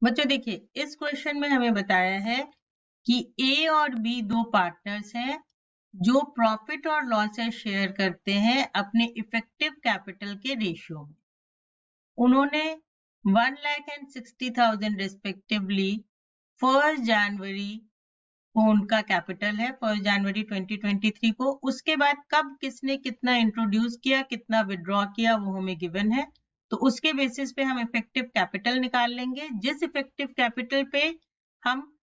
बच्चों देखिए, इस क्वेश्चन में हमें बताया है कि ए और बी दो पार्टनर्स हैं जो प्रॉफिट और लॉसेस शेयर करते हैं अपने इफेक्टिव कैपिटल के रेशियो में। उन्होंने 1,60,000 रिस्पेक्टिवली 1 जनवरी को उनका कैपिटल है, 1 जनवरी 2023 को। उसके बाद कब किसने कितना इंट्रोड्यूस किया, कितना विड्रॉ किया, वो हमें गिवन है। तो उसके बेसिस पे हम इफेक्टिव कैपिटल निकाल लेंगे। जिस इफेक्टिव कैपिटल पे हम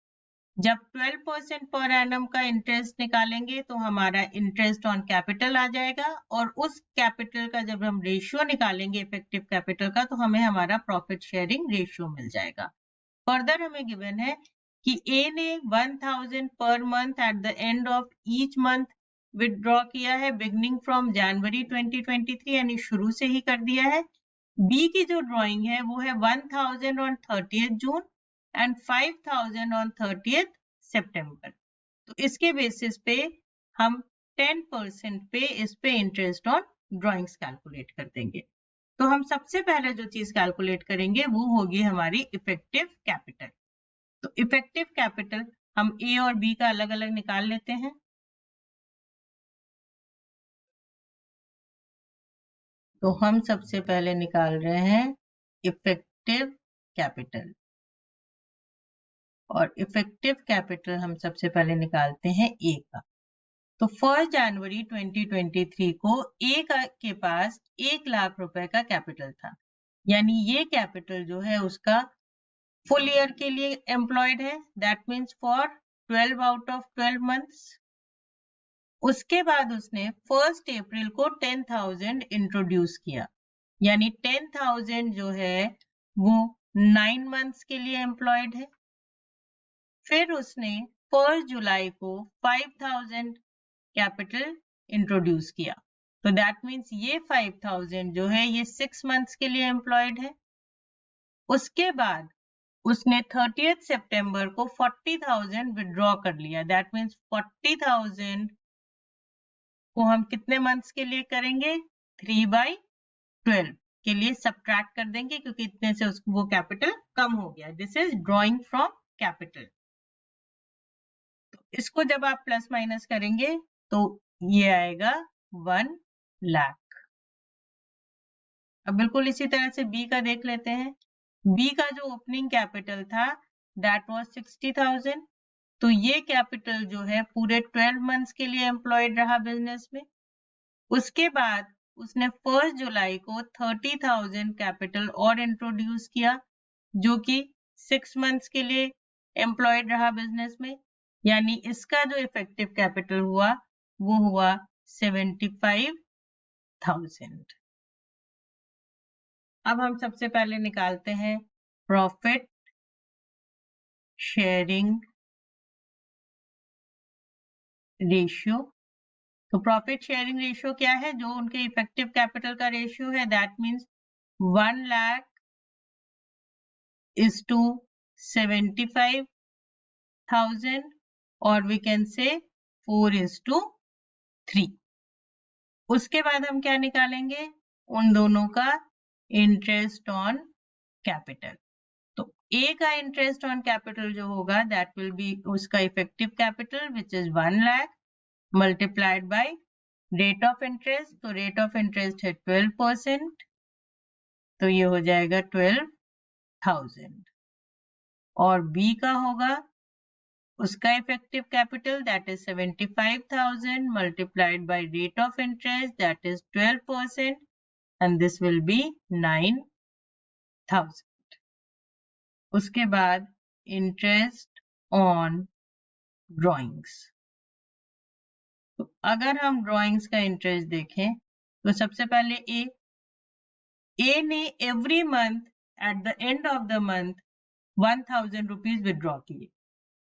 जब 12% पर एनम का इंटरेस्ट निकालेंगे तो हमारा इंटरेस्ट ऑन कैपिटल आ जाएगा, और उस कैपिटल का जब हम रेशियो निकालेंगे इफेक्टिव कैपिटल का तो हमें हमारा प्रॉफिट शेयरिंग रेशियो मिल जाएगा। फर्दर हमें गिवन है कि ए ने 1,000 per month at the end of each month withdraw किया है बिगनिंग फ्रॉम जनवरी 2023, यानी शुरू से ही कर दिया है। बी की जो ड्राइंग है वो है 1,000 on 30th June and 5,000 on 30th सितंबर। तो इसके बेसिस पे हम 10% पे इस पे इंटरेस्ट ऑन ड्राइंग्स कैलकुलेट कर देंगे। तो हम सबसे पहले जो चीज कैलकुलेट करेंगे वो होगी हमारी इफेक्टिव कैपिटल। तो इफेक्टिव कैपिटल हम ए और बी का अलग अलग निकाल लेते हैं। तो हम सबसे पहले निकाल रहे हैं इफेक्टिव कैपिटल, और इफेक्टिव कैपिटल हम सबसे पहले निकालते हैं ए का। तो 1 जनवरी 2023 को ए के पास 1 लाख रुपए का कैपिटल था, यानी ये कैपिटल जो है उसका फुल ईयर के लिए एम्प्लॉयड है, that means for 12 out of 12 months. उसके बाद उसने 1 अप्रैल को 10,000 इंट्रोड्यूस किया, यानी 10,000 जो है वो 9 मंथ्स के लिए एम्प्लॉयड है। फिर उसने 1 जुलाई को 5,000 कैपिटल इंट्रोड्यूस किया, तो दैट मीन्स ये 5,000 जो है ये 6 मंथ्स के लिए एम्प्लॉयड है। उसके बाद उसने 30th सितंबर को 40,000 विड्रॉ कर लिया, दैट मीन्स 40,000 को हम कितने मंथ्स के लिए करेंगे, 3/12 के लिए सब्ट्रैक्ट कर देंगे, क्योंकि इतने से वो कैपिटल कम हो गया। This is drawing from capital. तो इसको जब आप प्लस माइनस करेंगे तो ये आएगा 1 लाख। अब बिल्कुल इसी तरह से बी का देख लेते हैं। बी का जो ओपनिंग कैपिटल था दैट वाज 60,000। तो ये कैपिटल जो है पूरे 12 मंथ्स के लिए एम्प्लॉयड रहा बिजनेस में। उसके बाद उसने 1 जुलाई को 30,000 कैपिटल और इंट्रोड्यूस किया, जो कि 6 मंथ्स के लिए एम्प्लॉयड रहा बिजनेस में, यानी इसका जो इफेक्टिव कैपिटल हुआ वो हुआ 75,000। अब हम सबसे पहले निकालते हैं प्रॉफिट शेयरिंग रेशियो। तो प्रॉफिट शेयरिंग रेशियो क्या है, जो उनके इफेक्टिव कैपिटल का रेशियो है, that means 1 lakh is to 75,000, और we can say 4:3। उसके बाद हम क्या निकालेंगे, उन दोनों का इंटरेस्ट ऑन कैपिटल। तो ए का इंटरेस्ट ऑन कैपिटल जो होगा दैट विल बी उसका effective capital which is 1 lakh multiplied by rate of interest. तो रेट ऑफ इंटरेस्ट है 12%, तो ये हो जाएगा 12,000। और बी का होगा उसका effective capital that is 75,000 multiplied by rate of interest that is 12%, and this will be 9,000। उसके बाद इंटरेस्ट ऑन ड्राइंग्स। तो अगर हम ड्राइंग्स का इंटरेस्ट देखें तो सबसे पहले ए ने every month at the end of the month 1,000 rupees withdraw किए,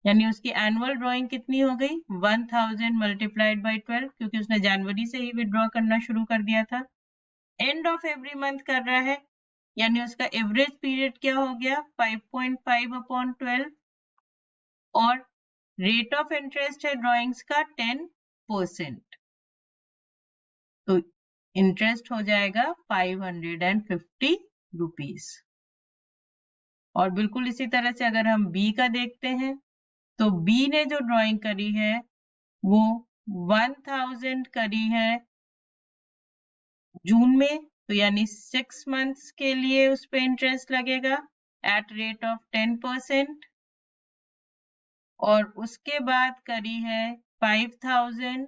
यानी उसकी एनुअल ड्राइंग कितनी हो गई 1,000 मल्टीप्लाइड बाय 12, क्योंकि उसने जनवरी से ही विदड्रॉ करना शुरू कर दिया था। एंड ऑफ एवरी मंथ कर रहा है, यानी उसका एवरेज पीरियड क्या हो गया 5.5/12, और रेट ऑफ इंटरेस्ट है ड्राइंग्स का 10%, तो इंटरेस्ट हो जाएगा 550 रुपीज। और बिल्कुल इसी तरह से अगर हम बी का देखते हैं तो बी ने जो ड्राइंग करी है वो 1000 करी है जून में, तो यानी 6 मंथ्स के लिए उस पे इंटरेस्ट लगेगा एट रेट ऑफ 10%। और उसके बाद करी है 5000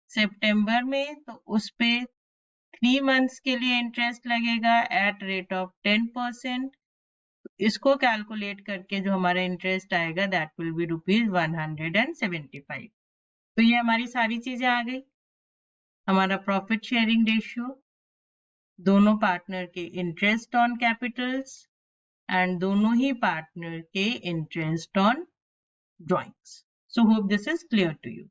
सितंबर में, तो उस पे 3 मंथ्स के लिए इंटरेस्ट लगेगा एट रेट ऑफ 10%। इसको कैलकुलेट करके जो हमारा इंटरेस्ट आएगा दैट विल बी ₹175। तो ये हमारी सारी चीजें आ गई। हमारा प्रॉफिट शेयरिंग रेशियो, दोनों पार्टनर के इंटरेस्ट ऑन कैपिटल्स एंड दोनों ही पार्टनर के interest on drawings. So hope this is clear to you.